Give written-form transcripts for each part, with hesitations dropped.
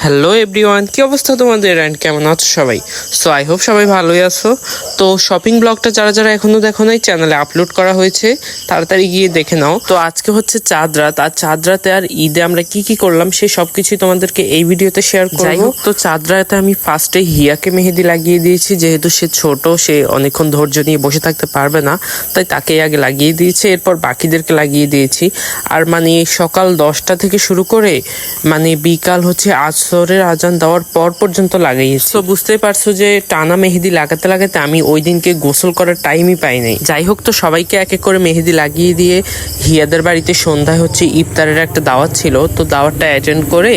Hello everyone, কি অবস্থা তোমাদের এন্ড কেমন আছো সবাই? সো আই হোপ সবাই ভালোই আছো। তো শপিং ব্লগটা যারা যারা এখনো দেখো নাই, চ্যানেলে আপলোড করা হয়েছে, তাড়াতাড়ি গিয়ে দেখে নাও। তো আজকে হচ্ছে চাঁদ রাত, আর চাঁদ রাতে আর ঈদে আমরা কি কি করলাম সেই সবকিছুই তোমাদেরকে এই ভিডিওতে শেয়ার করব। যাই হোক, তো চাঁদ রাতে আমি ফার্স্টে হিয়াকে মেহেদি লাগিয়ে দিয়েছি, যেহেতু সে ছোট, সে অনেকক্ষণ ধৈর্য নিয়ে বসে থাকতে পারবে না, তাই তাকে আগে লাগিয়ে দিয়েছি, এরপর বাকিদেরকে লাগিয়ে দিয়েছি। আর মানে সকাল 10টা থেকে শুরু করে মানে বিকাল হচ্ছে আসরের আজান দেওয়ার পর পর্যন্ত লাগাইছি। তো বুঝতেই পারছো যে টানা মেহেদি লাগাতে লাগাতে আমি ওই দিনকে গোসল করার টাইমই পাই নাই। যাই হোক, তো সবাইকে এক এক করে মেহেদি লাগিয়ে দিয়ে হিয়াদের বাড়িতে সন্ধ্যায় হচ্ছে ইফতারের একটা দাওয়াত ছিল, তো দাওয়াতটা অ্যাটেন্ড করে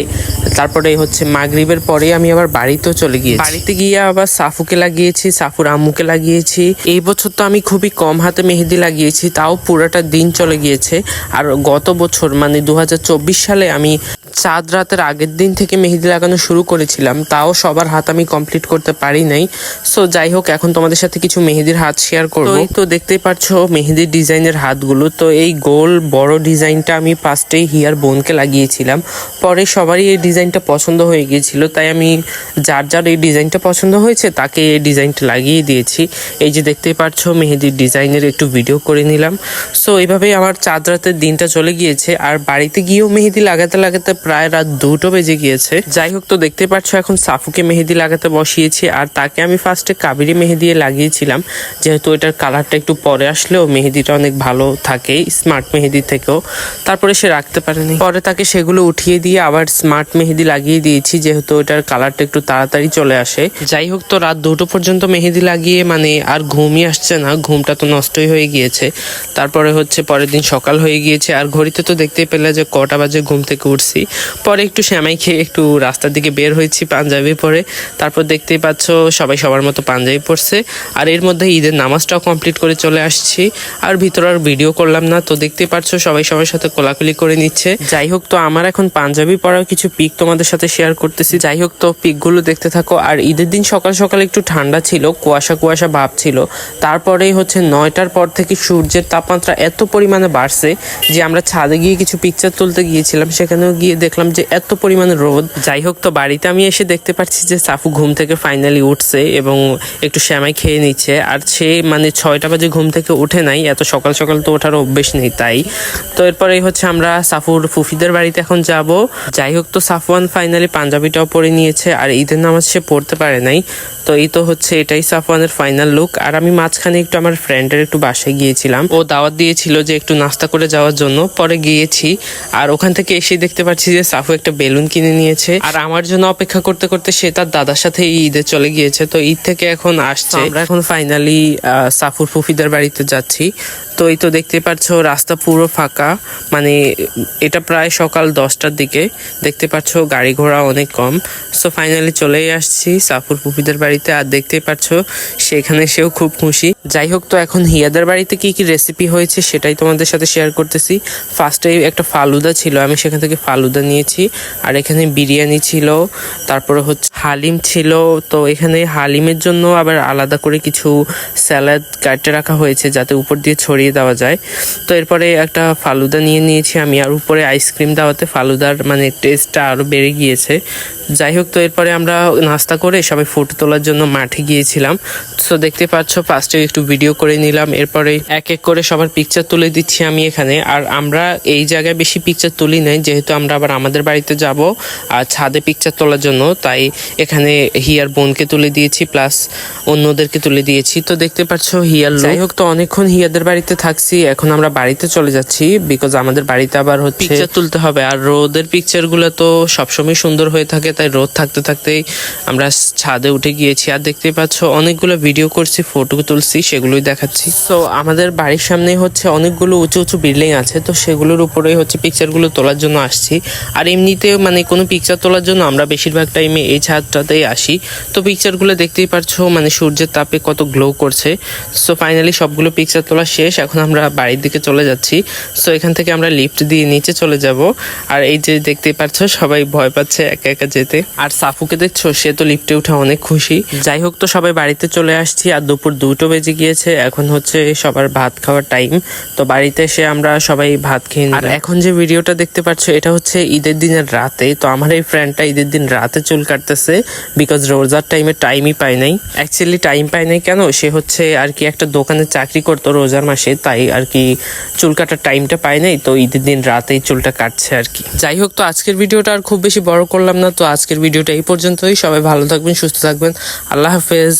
তারপরে হচ্ছে মাগরিবের পরে আমি আবার বাড়িতেও চলে গিয়েছি। বাড়িতে গিয়ে আবার সাফুকে লাগিয়েছি, সাফুর আম্মুকে লাগিয়েছি। এই বছর তো আমি খুবই কম হাতে মেহেদি লাগিয়েছি, তাও পুরোটা দিন চলে গিয়েছে। আর গত বছর মানে 2024 সালে আমি চাঁদ রাতের আগের দিন থেকে মেহেদি লাগানো শুরু করেছিলাম, তাও সবার হাত আমি কমপ্লিট করতে পারি নাই। সো যাই হোক, এখন তোমাদের সাথে কিছু মেহেদির হাত শেয়ার করবো। তো দেখতেই পাচ্ছো মেহেদির ডিজাইনের হাতগুলো। তো এই গোল বড় ডিজাইনটা আমি ফার্স্টেই হিয়ার বোনকে লাগিয়েছিলাম, পরে সবারই এই ডিজাইনটা পছন্দ হয়ে গিয়েছিল, তাই আমি যার যার এই ডিজাইনটা পছন্দ হয়েছে তাকে এই ডিজাইনটা লাগিয়ে দিয়েছি। এই যে দেখতেই পাচ্ছো মেহেদির ডিজাইনের একটু ভিডিও করে নিলাম। সো এইভাবেই আমার চাঁদ রাতের দিনটা চলে গিয়েছে, আর বাড়িতে গিয়েও মেহেদি লাগাতে লাগাতে প্রায় রাত 2টো বেজে গিয়েছে। যাই হোক, তো দেখতে পাচ্ছ এখন সাফুকে মেহেদি লাগাতে বসিয়েছি, আর তাকে আমি ফার্স্টে কাবেরি মেহেদি লাগিয়েছিলাম, যেহেতু এটার কালারটা একটু পরে আসলেও মেহেদিটা অনেক ভালো থাকে স্মার্ট মেহেদি থেকেও। তারপরে সে রাখতে পারেনি, পরে তাকে সেগুলো উঠিয়ে দিয়ে আবার স্মার্ট মেহেদি লাগিয়ে দিয়েছি, যেহেতু এটার কালারটা একটু তাড়াতাড়ি চলে আসে। যাই হোক, তো রাত 2টো পর্যন্ত মেহেদি লাগিয়ে মানে আর ঘুমই আসছে না, ঘুমটা তো নষ্টই হয়ে গিয়েছে। তারপরে হচ্ছে পরের দিন সকাল হয়ে গিয়েছে, আর ঘড়িতে তো দেখতেই পেলে যে কটা বাজে ঘুম থেকে উঠছি। পরে একটু শ্যামাই খেয়ে একটু রাস্তার দিকে বের হয়েছি পাঞ্জাবি পরে। তারপর দেখতেই পাচ্ছ সবাই সবার মতো পাঞ্জাবি পরছে, আর এর মধ্যে ঈদের নামাজটাও কমপ্লিট করে চলে আসছি। আর ভিতরে আর ভিডিও করলাম না, তো দেখতেই পাচ্ছ সবাই সবার সাথে কোলাকুলি করে নিচ্ছে। যাই হোক, তো আমার এখন পাঞ্জাবি পরাও কিছু পিক তোমাদের সাথে শেয়ার করতেছি। যাই হোক, তো পিকগুলো দেখতে থাকো। আর ঈদের দিন সকাল সকাল একটু ঠান্ডা ছিল, কুয়াশা কুয়াশা ভাব ছিল। তারপরেই হচ্ছে 9টার পর থেকে সূর্যের তাপমাত্রা এত পরিমাণে বাড়ছে যে আমরা ছাদে গিয়ে কিছু পিকচার তুলতে গিয়েছিলাম, সেখানেও গিয়ে দেখলাম যে এত পরিমাণে রোদ। যাই হোক, তো বাড়িতে আমি এসে দেখতে পাচ্ছি যে সাফু ঘুম থেকে ফাইনালি উঠছে এবং একটু শ্যামাই খেয়ে নিচ্ছে। আর সে মানে 6টা বাজে ঘুম থেকে উঠে নাই, এত সকাল সকাল তো ওঠার অভ্যেস নেই তাই। তো এরপরেই হচ্ছে আমরা সাফুর ফুফিদের বাড়িতে এখন যাব। যাই হোক, তো সাফওয়ান ফাইনালি পাঞ্জাবিটাও পরে নিয়েছে, আর ঈদের নামাজ সে পড়তে পারে নাই। তো এই তো হচ্ছে এটাই সাফওয়ানের ফাইনাল লুক। আর আমি মাঝখানে একটু আমার ফ্রেন্ডের একটু বাসায় গিয়েছিলাম, ও দাওয়াত দিয়েছিল যে একটু নাস্তা করে যাওয়ার জন্য, পরে গিয়েছি। আর ওখান থেকে এসে দেখতে পাচ্ছি যে সাফু একটা বেলুন কিনে নিয়েছে, আর আমার জন্য অপেক্ষা করতে করতে সে তার দাদার সাথে ঈদে চলে গিয়েছে। তো ঈদ থেকে এখন আসছে, আমরা এখন ফাইনালি সাফুর ফুফিদের বাড়িতে যাচ্ছি। তো এই তো দেখতে পাচ্ছ রাস্তা পুরো ফাঁকা, মানে এটা প্রায় সকাল 10টার দিকে, দেখতে পাচ্ছ গাড়ি ঘোড়া অনেক কম। সো ফাইনালি চলেই আসছি সাফুর ফুফিদের বাড়িতে, আর দেখতেই পাচ্ছ সেখানে সেও খুব খুশি। যাই হোক, তো এখন হিয়াদের বাড়িতে কি কি রেসিপি হয়েছে সেটাই তোমাদের সাথে শেয়ার করতেছি। ফার্স্টে একটা ফালুদা ছিল, আমি সেখান থেকে ফালুদা নিয়েছি। আর এখানে বিরিয়ানি ছিল, তারপরে হচ্ছে হালিম ছিল। তো এখানে হালিমের জন্য আবার আলাদা করে কিছু স্যালাড কাটতে রাখা হয়েছে যাতে উপর দিয়ে ছড়িয়ে দেওয়া যায়। তো এরপরে একটা ফালুদা নিয়েছি আমি, আর উপরে আইসক্রিম দেওয়াতে ফালুদার মানে টেস্টটা আরো বেড়ে গিয়েছে। যাই হোক, তো এরপরে আমরা নাস্তা করে সবাই ফটো তোলার জন্য মাঠে গিয়েছিলাম। তো দেখতে পাচ্ছ ফার্স্টে একটু ভিডিও করে নিলাম, এরপরে এক এক করে সবার পিকচার তুলে দিচ্ছি আমি এখানে। আর আমরা এই জায়গায় বেশি পিকচার তুলি নাই, যেহেতু আমরা আবার আমাদের বাড়িতে যাব আর ছাদে পিকচার তোলার জন্য, তাই এখানে হিয়ার বোনকে তুলে দিয়েছি প্লাস অন্যদেরকে তুলে দিয়েছি। তো দেখতে পাচ্ছ হিয়ার। যাই হোক, তো অনেকক্ষণ হিয়াদের বাড়িতে থাকছি, এখন আমরা বাড়িতে চলে যাচ্ছি, বিকজ আমাদের বাড়িতে আবার হচ্ছে পিকচার তুলতে হবে। আর রোদের পিকচার গুলো তো সবসময় সুন্দর হয়ে থাকে, তাই রোদ থাকতে থাকতেই আমরা ছাদে উঠে গিয়েছি। আর দেখতেই পাচ্ছ অনেকগুলো ভিডিও করছি, ফটো তুলছি, সেগুলোই দেখাচ্ছি। তো আমাদের বাড়ির সামনে হচ্ছে অনেকগুলো উঁচু উঁচু বিল্ডিং আছে, তো সেগুলোর উপরে হচ্ছে পিকচার গুলো তোলার জন্য আসছি। আর এমনিতে মানে কোনো পিকচার তোলার জন্য আমরা বেশিরভাগ টাইমে এই ছাদটাতেই আসি। তো পিকচার গুলো দেখতেই পাচ্ছ মানে সূর্যের তাপে কত গ্লো করছে। সো ফাইনালি সবগুলো পিকচার তোলা শেষ, এখন আমরা বাড়ির দিকে চলে যাচ্ছি। সো এখান থেকে আমরা লিফট দিয়ে নিচে চলে যাব। আর এই যে দেখতেই পাচ্ছ সবাই ভয় পাচ্ছে একা একা যেতে। আর সাফুকে দেখছো, সে তো লিফটে উঠে অনেক খুশি। যাই হোক, তো সবাই বাড়িতে চলে আসছি, আর দুপুর 2টো বেজে গিয়েছে, এখন হচ্ছে সবার ভাত খাওয়ার টাইম। তো বাড়িতে এসে আমরা সবাই ভাত খেয়ে নিই। আর এখন যে ভিডিওটা দেখতে পাচ্ছ এটা হচ্ছে ঈদের দিনের রাতে। তো আমার এই ফ্রেন্ডটা ঈদের দিন রাতে চুল কাটতেছে, বিকজ রোজার টাইমই পায় নাই। অ্যাকচুয়ালি টাইম পায় নাই কেন, সে হচ্ছে আর কি একটা দোকানে চাকরি করতো রোজার মাসে, তাই আর কি চুল কাটার টাইমটা পায় নাই, তো ঈদের দিন রাতেই চুলটা কাটছে আর কি। যাই হোক, তো আজকের ভিডিওটা আর খুব বেশি বড় করলাম না, তো আজকের ভিডিওটা এই পর্যন্তই। সবাই ভালো থাকবেন, সুস্থ থাকবেন, আল্লাহ হাফেজ।